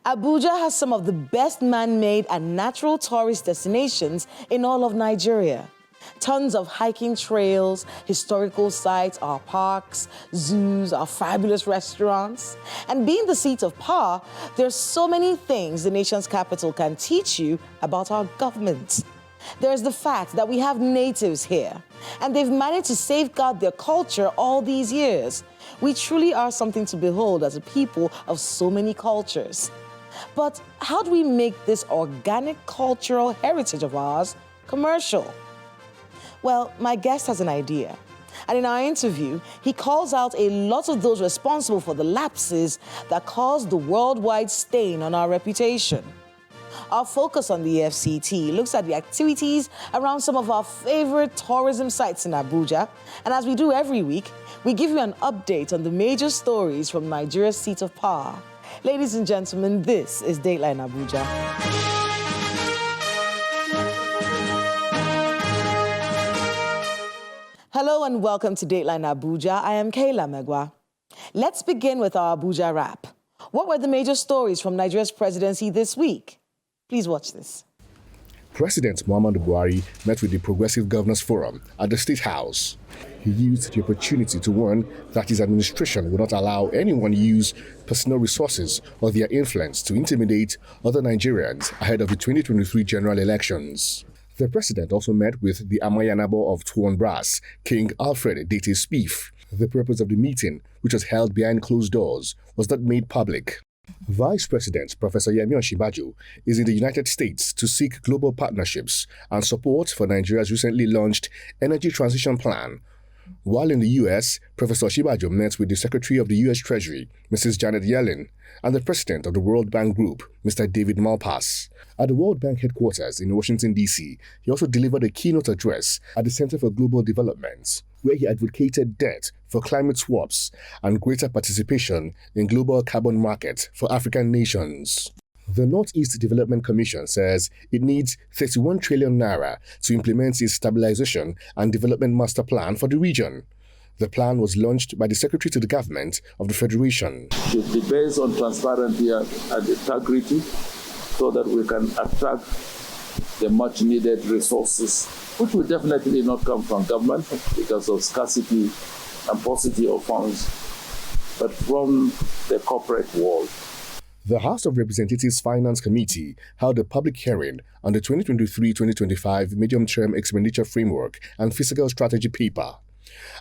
Abuja has some of the best man-made and natural tourist destinations in all of Nigeria. Tons of hiking trails, historical sites, our parks, zoos, our fabulous restaurants. And being the seat of power, there's so many things the nation's capital can teach you about our government. There's the fact that we have natives here, and they've managed to safeguard their culture all these years. We truly are something to behold as a people of so many cultures. But how do we make this organic cultural heritage of ours commercial? Well, my guest has an idea. And in our interview, he calls out a lot of those responsible for the lapses that caused the worldwide stain on our reputation. Our focus on the FCT looks at the activities around some of our favorite tourism sites in Abuja. And as we do every week, we give you an update on the major stories from Nigeria's seat of power. Ladies and gentlemen, this is Dateline Abuja. Hello and welcome to Dateline Abuja. I am Kayla Megwa. Let's begin with our Abuja wrap. What were the major stories from Nigeria's presidency this week? Please watch this. President Muhammadu Buhari met with the Progressive Governors Forum at the State House. He used the opportunity to warn that his administration will not allow anyone to use personal resources or their influence to intimidate other Nigerians ahead of the 2023 general elections. The president also met with the Amayanabo of Tuwon Brass, King Alfred Dete Spieth. The purpose of the meeting, which was held behind closed doors, was not made public. Vice President Professor Yemi Osinbajo is in the United States to seek global partnerships and support for Nigeria's recently launched Energy Transition Plan. While in the U.S., Professor Osinbajo met with the Secretary of the U.S. Treasury, Mrs. Janet Yellen, and the President of the World Bank Group, Mr. David Malpass. At the World Bank headquarters in Washington, D.C., he also delivered a keynote address at the Center for Global Development, where he advocated debt for climate swaps and greater participation in global carbon markets for African nations. The Northeast Development Commission says it needs 31 trillion naira to implement its stabilization and development master plan for the region. The plan was launched by the Secretary to the Government of the Federation. It should be based on transparency and integrity so that we can attract the much needed resources, which will definitely not come from government because of scarcity and paucity of funds, but from the corporate world. The House of Representatives Finance Committee held a public hearing on the 2023-2025 Medium-Term Expenditure Framework and Fiscal Strategy paper.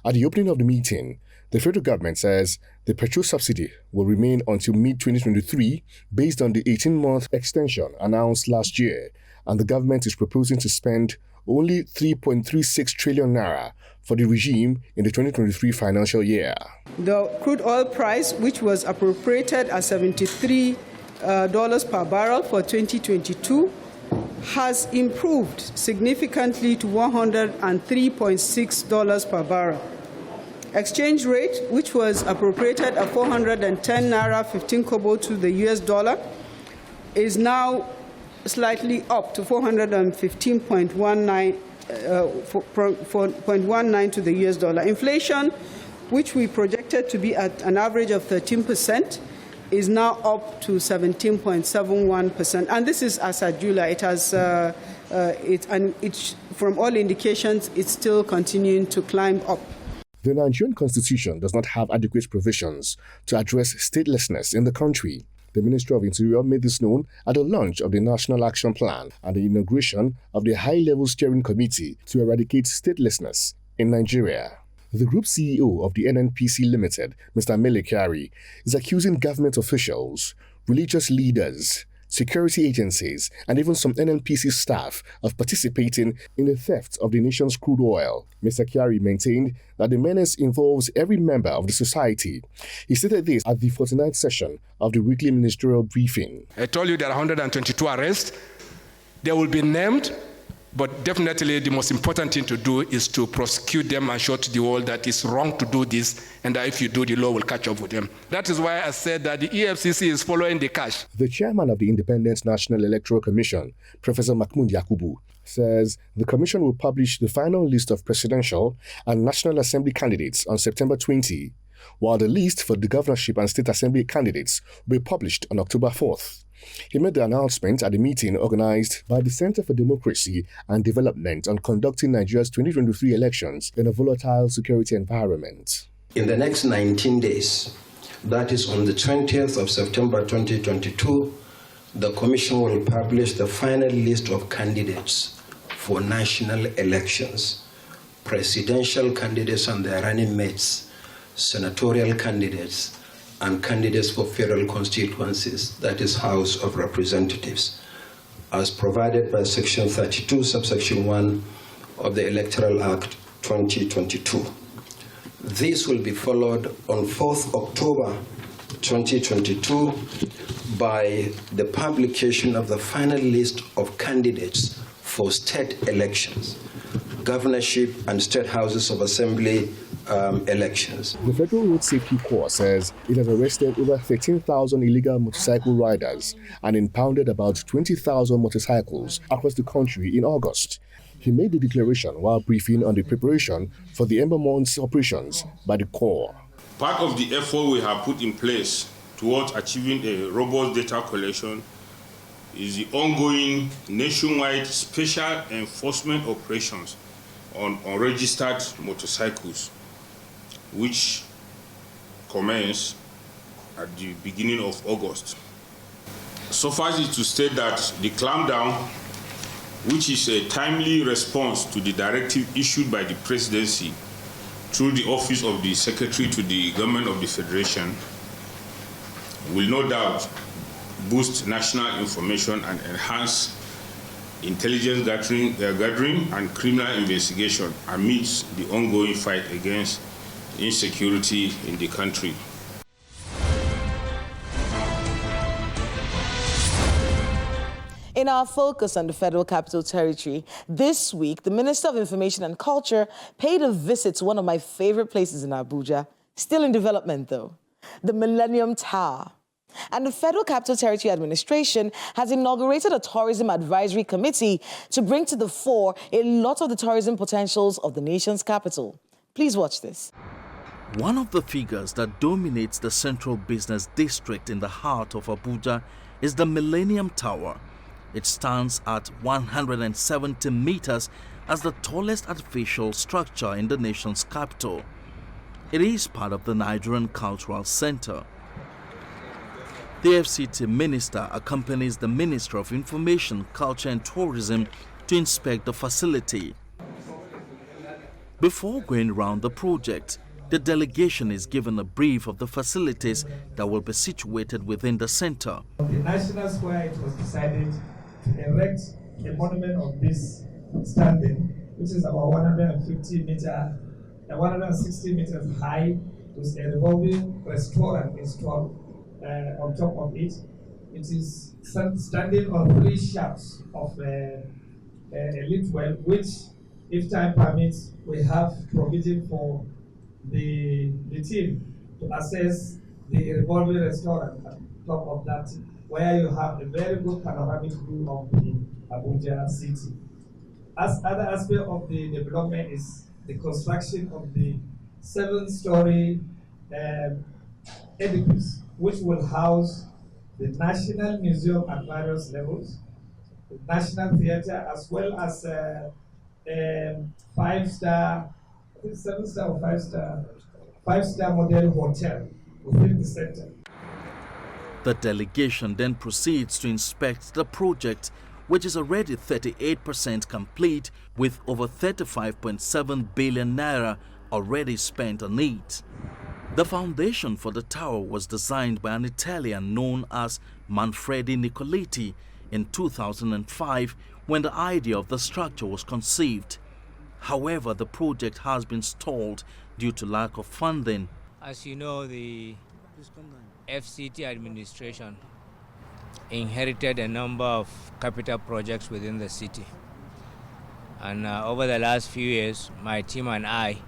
At the opening of the meeting, the federal government says the petrol subsidy will remain until mid-2023 based on the 18-month extension announced last year, and the government is proposing to spend only 3.36 trillion naira for the regime in the 2023 financial year. The crude oil price, which was appropriated at $73 per barrel for 2022, has improved significantly to $103.6 per barrel. Exchange rate, which was appropriated at 410 naira 15 kobo to the US dollar, is now slightly up to 415.19 to the US dollar. Inflation, which we projected to be at an average of 13%, is now up to 17.71%. And this is as at July. It has, from all indications, it's still continuing to climb up. The Nigerian Constitution does not have adequate provisions to address statelessness in the country. The Ministry of Interior made this known at the launch of the National Action Plan and the inauguration of the High-Level Steering Committee to eradicate statelessness in Nigeria. The group CEO of the NNPC Limited, Mr. Mele Kyari, is accusing government officials, religious leaders, security agencies, and even some NNPC staff of participating in the theft of the nation's crude oil. Mr. Kyari maintained that the menace involves every member of the society. He stated this at the 49th session of the weekly ministerial briefing. I told you there are 122 arrests. They will be named, but definitely the most important thing to do is to prosecute them and show to the world that it's wrong to do this, and that if you do, the law will catch up with them. That is why I said that the EFCC is following the cash. The chairman of the Independent National Electoral Commission, Professor Mahmoud Yakubu, says the commission will publish the final list of presidential and National Assembly candidates on September 20, while the list for the governorship and state assembly candidates will be published on October 4th. He made the announcement at a meeting organized by the Center for Democracy and Development on conducting Nigeria's 2023 elections in a volatile security environment. In the next 19 days, that is on the 20th of September 2022, the Commission will publish the final list of candidates for national elections, presidential candidates and their running mates, senatorial candidates, and candidates for federal constituencies, that is House of Representatives, as provided by Section 32, subsection 1 of the Electoral Act 2022. This will be followed on 4th October 2022 by the publication of the final list of candidates for state elections, governorship and state houses of assembly elections. The Federal Road Safety Corps says it has arrested over 13,000 illegal motorcycle riders and impounded about 20,000 motorcycles across the country in August. He made the declaration while briefing on the preparation for the Ember Month's operations by the Corps. Part of the effort we have put in place towards achieving a robust data collection is the ongoing nationwide special enforcement operations on unregistered motorcycles, which commenced at the beginning of August. Suffice it to state that the clampdown, which is a timely response to the directive issued by the Presidency through the Office of the Secretary to the Government of the Federation, will no doubt boost national information and enhance intelligence gathering and criminal investigation amidst the ongoing fight against insecurity in the country. In our focus on the Federal Capital Territory, this week, the Minister of Information and Culture paid a visit to one of my favorite places in Abuja, still in development though, the Millennium Tower. And the Federal Capital Territory Administration has inaugurated a tourism advisory committee to bring to the fore a lot of the tourism potentials of the nation's capital. Please watch this. One of the figures that dominates the central business district in the heart of Abuja is the Millennium Tower. It stands at 170 meters as the tallest artificial structure in the nation's capital. It is part of the Nigerian Cultural Center. The FCT minister accompanies the Minister of Information, Culture and Tourism to inspect the facility. Before going around the project, the delegation is given a brief of the facilities that will be situated within the center. On the National Square, it was decided to erect a monument of this standing, which is about 160 meters high, with a revolving restaurant installed on top of it. It is standing on 3 shafts of a lift well, which, if time permits, we have provision for the team to access the revolving restaurant on top of that, where you have a very good panoramic view of the Abuja city. As other aspect of the development is the construction of the 7-story edifice, which will house the National Museum at various levels, the National Theatre, as well as 5-star, I think 7-star or 5-star model hotel within the center. The delegation then proceeds to inspect the project, which is already 38% complete, with over 35.7 billion naira already spent on it. The foundation for the tower was designed by an Italian known as Manfredi Nicoletti in 2005, when the idea of the structure was conceived. However, the project has been stalled due to lack of funding. As you know, the FCT administration inherited a number of capital projects within the city. And over the last few years, my team and I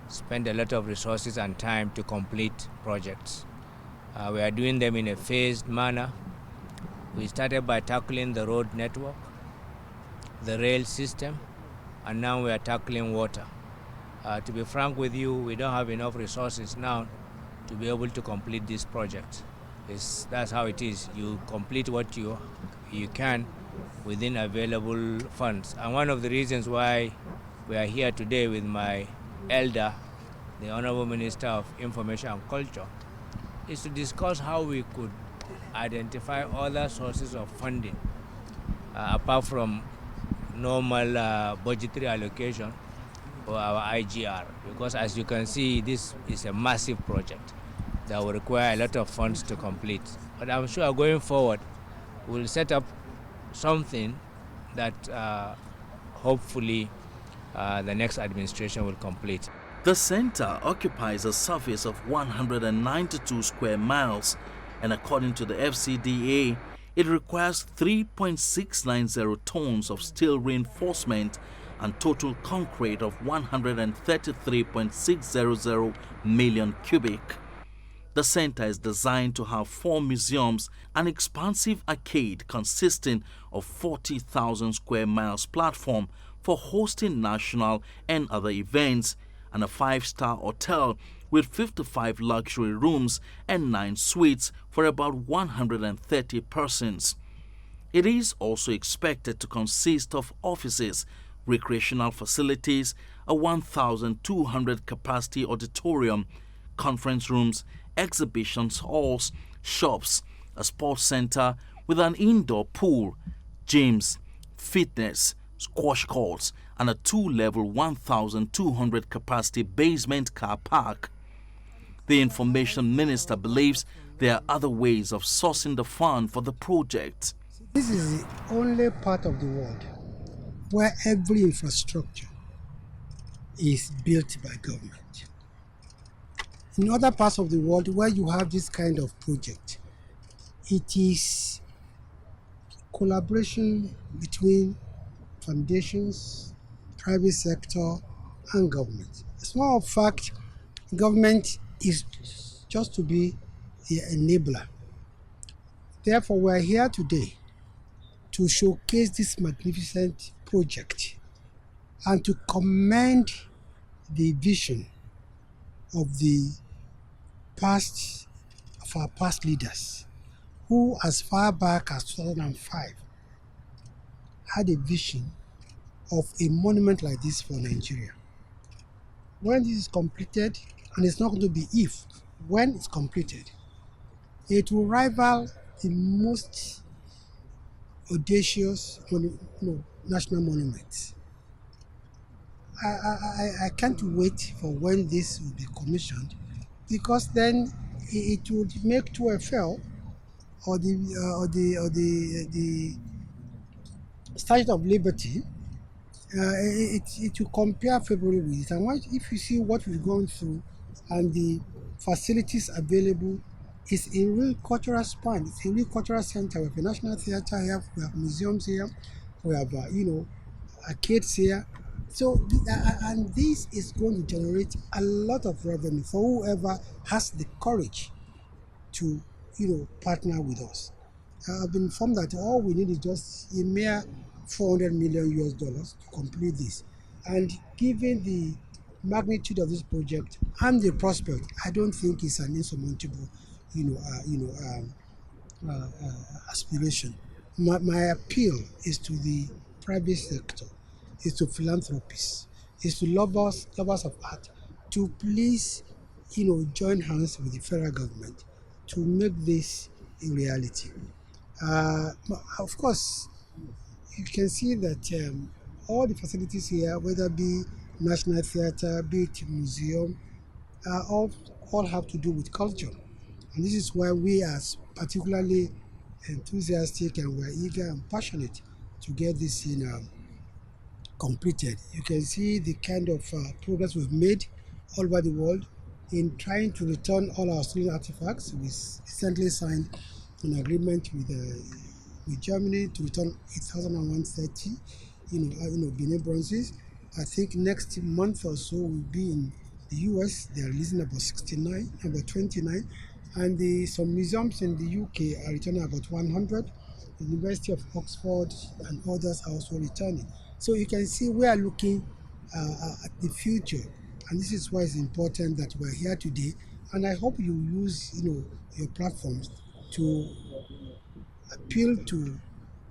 spent a lot of resources and time to complete projects. We are doing them in a phased manner. We started by tackling the road network, the rail system, and now we are tackling water. To be frank with you, we don't have enough resources now to be able to complete this project. That's how it is. You complete what you can within available funds. And one of the reasons why we are here today with my elder, the Honorable Minister of Information and Culture, is to discuss how we could identify other sources of funding apart from normal budgetary allocation for our IGR. Because as you can see, this is a massive project that will require a lot of funds to complete. But I'm sure going forward, we'll set up something that hopefully the next administration will complete. The center occupies a surface of 192 square miles, and according to the FCDA, it requires 3.690 tons of steel reinforcement and total concrete of 133.600 million cubic. The center is designed to have 4 museums, an expansive arcade consisting of 40,000 square miles platform for hosting national and other events, and a 5-star hotel with 55 luxury rooms and 9 suites for about 130 persons. It is also expected to consist of offices, recreational facilities, a 1,200 capacity auditorium, conference rooms, exhibitions halls, shops, a sports center with an indoor pool, gyms, fitness, squash courts, and a 2-level 1,200 capacity basement car park. The Information Minister believes there are other ways of sourcing the fund for the project. This is the only part of the world where every infrastructure is built by government. In other parts of the world where you have this kind of project, it is collaboration between foundations, private sector, and government. As a matter of fact, government is just to be the enabler. Therefore, we are here today to showcase this magnificent project and to commend the vision of our past leaders, who as far back as 2005 had a vision of a monument like this for Nigeria. When this is completed, and it's not going to be if, when it's completed, it will rival the most audacious national monuments. I can't wait for when this will be commissioned, because then it would make 2FL or the Statue of Liberty. It will compare favorably with it. And if you see what we've gone through and the facilities available, it's a real cultural span. It's a real cultural center. We have a national theater here, we have museums here, we have arcades here. So, and this is going to generate a lot of revenue for whoever has the courage to, partner with us. I've been informed that all we need is just a mere $400 million to complete this. And given the magnitude of this project and the prospect, I don't think it's an insurmountable, aspiration. My appeal is to the private sector, is to philanthropists, is to lovers of art, to please, join hands with the federal government to make this a reality. Of course, you can see that all the facilities here, whether it be National Theatre, be it museum, all have to do with culture. And this is why we are particularly enthusiastic and we're eager and passionate to get this completed. You can see the kind of progress we've made all over the world in trying to return all our stolen artifacts. We recently signed an agreement with Germany to return 8,130, Benin bronzes. I think next month or so we'll be in the US. They're releasing about 69, about 29, and some museums in the UK are returning about 100. The University of Oxford and others are also returning. So you can see we are looking at the future, and this is why it's important that we're here today. And I hope you use, your platforms to appeal to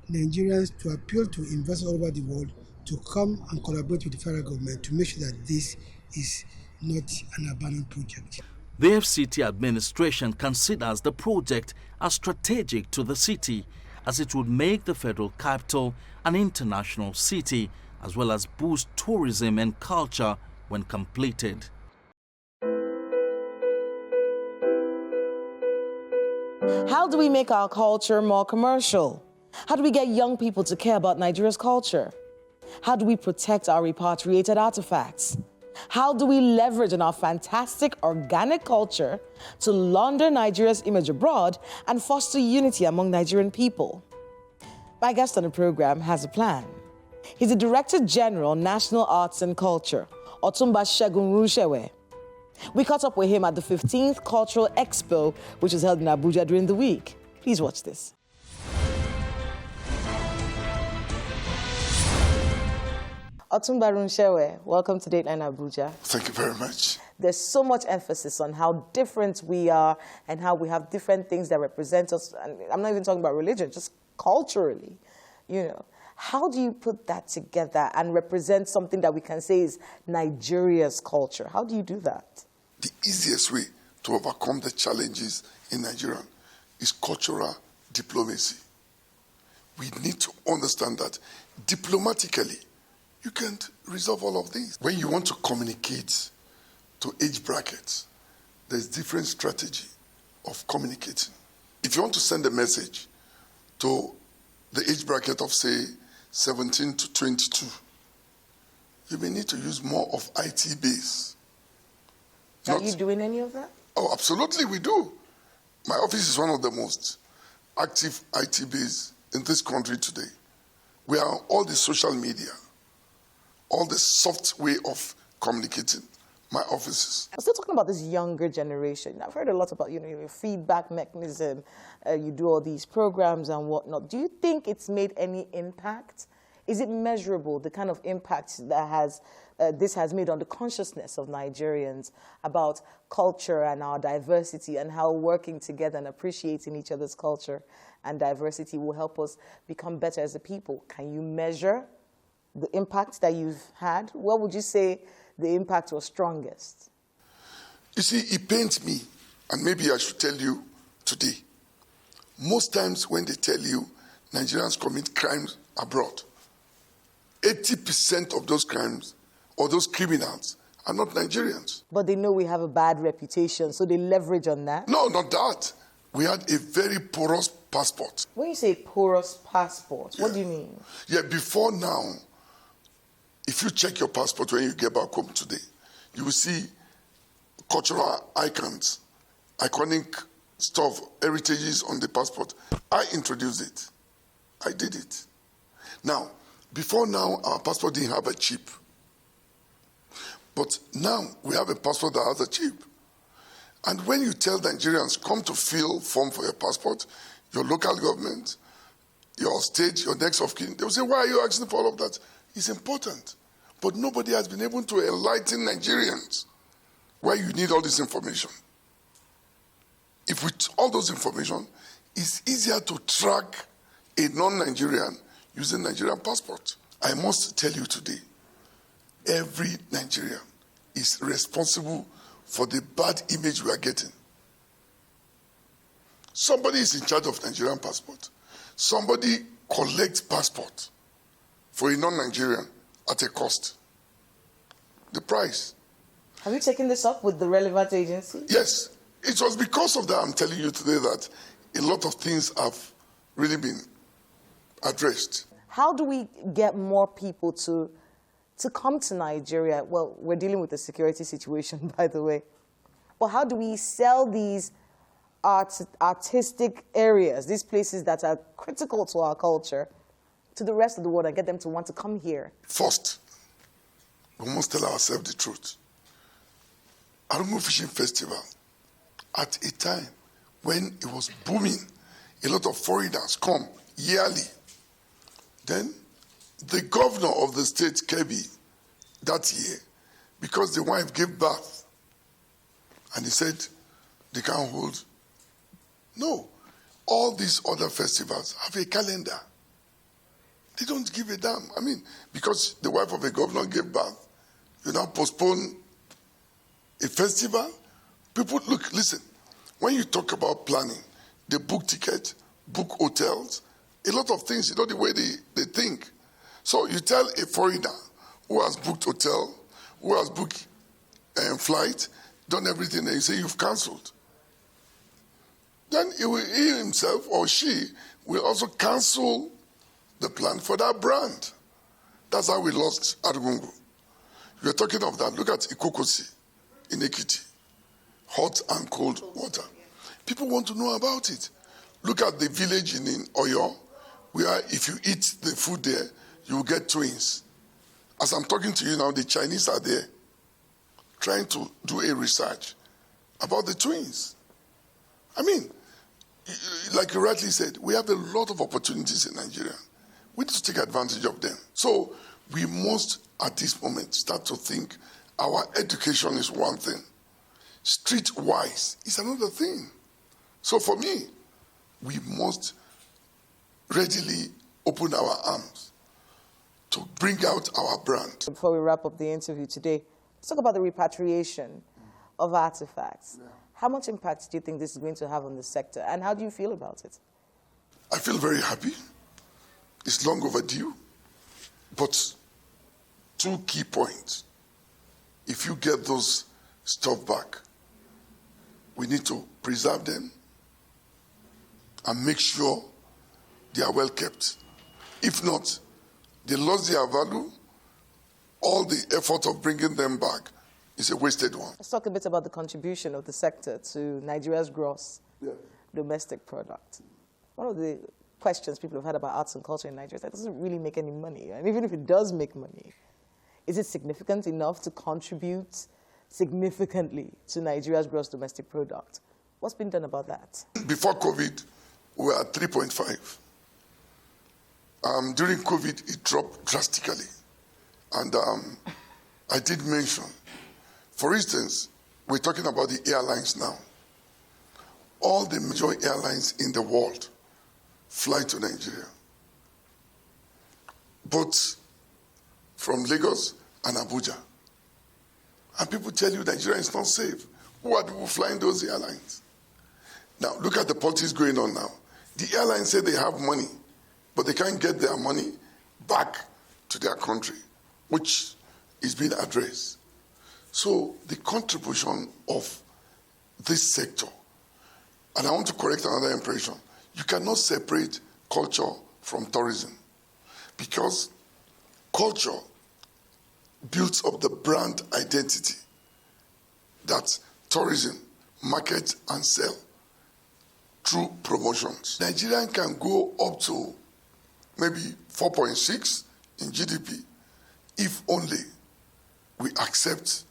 Nigerians, to appeal to investors all over the world to come and collaborate with the federal government to make sure that this is not an abandoned project. The FCT administration considers the project as strategic to the city, as it would make the federal capital an international city, as well as boost tourism and culture when completed. How do we make our culture more commercial? How do we get young people to care about Nigeria's culture? How do we protect our repatriated artifacts? How do we leverage on our fantastic organic culture to launder Nigeria's image abroad and foster unity among Nigerian people? My guest on the program has a plan. He's the Director General, National Arts and Culture, Otumba Segun Rushewe. We caught up with him at the 15th Cultural Expo, which was held in Abuja during the week. Please watch this. Otumba Rushewe, welcome to Dateline Abuja. Thank you very much. There's so much emphasis on how different we are and how we have different things that represent us. And I'm not even talking about religion, just culturally, you know. How do you put that together and represent something that we can say is Nigeria's culture? How do you do that? The easiest way to overcome the challenges in Nigeria is cultural diplomacy. We need to understand that diplomatically, you can't resolve all of these. When you want to communicate to age brackets, there's different strategy of communicating. If you want to send a message to the age bracket of, say, 17 to 22, you may need to use more of IT base. Are you doing any of that? Oh, absolutely, we do. My office is one of the most active IT base in this country today. We are on all the social media, all the soft way of communicating, my offices. I'm still talking about this younger generation. I've heard a lot about, your feedback mechanism. You do all these programs and whatnot. Do you think it's made any impact? Is it measurable, the kind of impact that this has made on the consciousness of Nigerians about culture and our diversity, and how working together and appreciating each other's culture and diversity will help us become better as a people? Can you measure the impact that you've had? What would you say the impact was strongest? You see, it pains me, and maybe I should tell you today. Most times when they tell you Nigerians commit crimes abroad, 80% of those crimes or those criminals are not Nigerians. But they know we have a bad reputation, so they leverage on that? No, not that. We had a very porous passport. When you say porous passport, what do you mean? Yeah, before now, if you check your passport when you get back home today, you will see cultural icons, iconic stuff, heritages on the passport. I introduced it. I did it. Now, before now, our passport didn't have a chip. But now we have a passport that has a chip. And when you tell Nigerians, come to fill form for your passport, your local government, your state, your next of kin, they will say, why are you asking for all of that? It's important. But nobody has been able to enlighten Nigerians why you need all this information. If with all those information, it's easier to track a non-Nigerian using Nigerian passport. I must tell you today, every Nigerian is responsible for the bad image we are getting. Somebody is in charge of Nigerian passport. Somebody collects passport for a non-Nigerian at a cost. The price. Have you taken this up with the relevant agency? Yes. It was because of that I'm telling you today that a lot of things have really been addressed. How do we get more people to come to Nigeria? Well, we're dealing with the security situation, by the way. Well, how do we sell these artistic areas, these places that are critical to our culture, to the rest of the world and get them to want to come here? First, we must tell ourselves the truth. Arumu Fishing Festival, at a time when it was booming, a lot of foreigners come yearly. Then the governor of the state, Kebbi, that year, because the wife gave birth, and he said they can't hold. No, all these other festivals have a calendar. They don't give a damn. I mean, because the wife of a governor gave birth, you now postpone a festival. People, look, listen, when you talk about planning, they book tickets, book hotels, a lot of things, you know, the way they think. So you tell a foreigner who has booked hotel, who has booked flight, done everything, and you say you've cancelled. Then he himself or she will also cancel the plan for that brand. That's how we lost Argungu. You're talking of that. Look at Ikokosi in Ekiti. Hot and cold water. People want to know about it. Look at the village in Oyo, where if you eat the food there, you will get twins. As I'm talking to you now, the Chinese are there trying to do a research about the twins. I mean, like you rightly said, we have a lot of opportunities in Nigeria. We need to take advantage of them. So we must, at this moment, start to think our education is one thing. Streetwise is another thing. So for me, we must readily open our arms to bring out our brand. Before we wrap up the interview today, let's talk about the repatriation of artifacts. Yeah. How much impact do you think this is going to have on the sector, and how do you feel about it? I feel very happy. It's long overdue. But 2 key points. If you get those stuff back, we need to preserve them and make sure they are well kept. If not, they lost their value. All the effort of bringing them back is a wasted one. Let's talk a bit about the contribution of the sector to Nigeria's gross domestic product. One of the questions people have had about arts and culture in Nigeria is that it doesn't really make any money. And even if it does make money, is it significant enough to contribute significantly to Nigeria's gross domestic product? What's been done about that? Before COVID, we were at 3.5. During COVID, it dropped drastically. And I did mention, for instance, we're talking about the airlines now. All the major airlines in the world fly to Nigeria, both from Lagos and Abuja. And people tell you Nigeria is not safe. Who are the people flying those airlines? Now, look at the politics going on now. The airlines say they have money, but they can't get their money back to their country, which is being addressed. So the contribution of this sector, and I want to correct another impression, you cannot separate culture from tourism, because culture builds up the brand identity that tourism market and sell through promotions. Nigeria can go up to maybe 4.6 in GDP if only we accept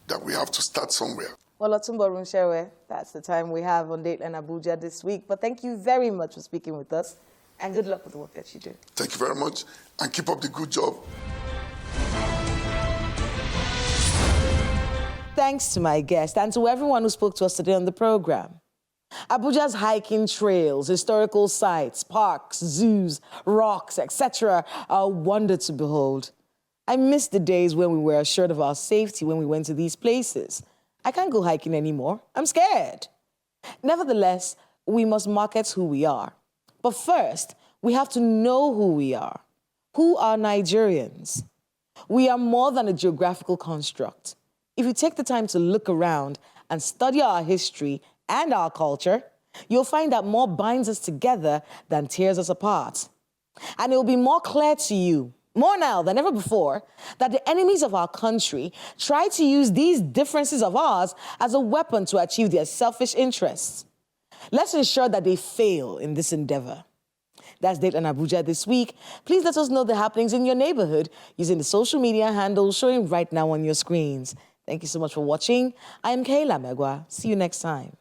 that we have to start somewhere. Well, Otumbo Runshewe, that's the time we have on Dateline Abuja this week. But thank you very much for speaking with us, and good luck with the work that you do. Thank you very much, and keep up the good job. Thanks to my guest and to everyone who spoke to us today on the program. Abuja's hiking trails, historical sites, parks, zoos, rocks, etc. are a wonder to behold. I miss the days when we were assured of our safety when we went to these places. I can't go hiking anymore. I'm scared. Nevertheless, we must market who we are. But first, we have to know who we are. Who are Nigerians? We are more than a geographical construct. If you take the time to look around and study our history and our culture, you'll find that more binds us together than tears us apart. And it will be more clear to you, more now than ever before, that the enemies of our country try to use these differences of ours as a weapon to achieve their selfish interests. Let's ensure that they fail in this endeavor. That's Dateline Abuja this week. Please let us know the happenings in your neighborhood using the social media handles showing right now on your screens. Thank you so much for watching. I am Kayla Megwa. See you next time.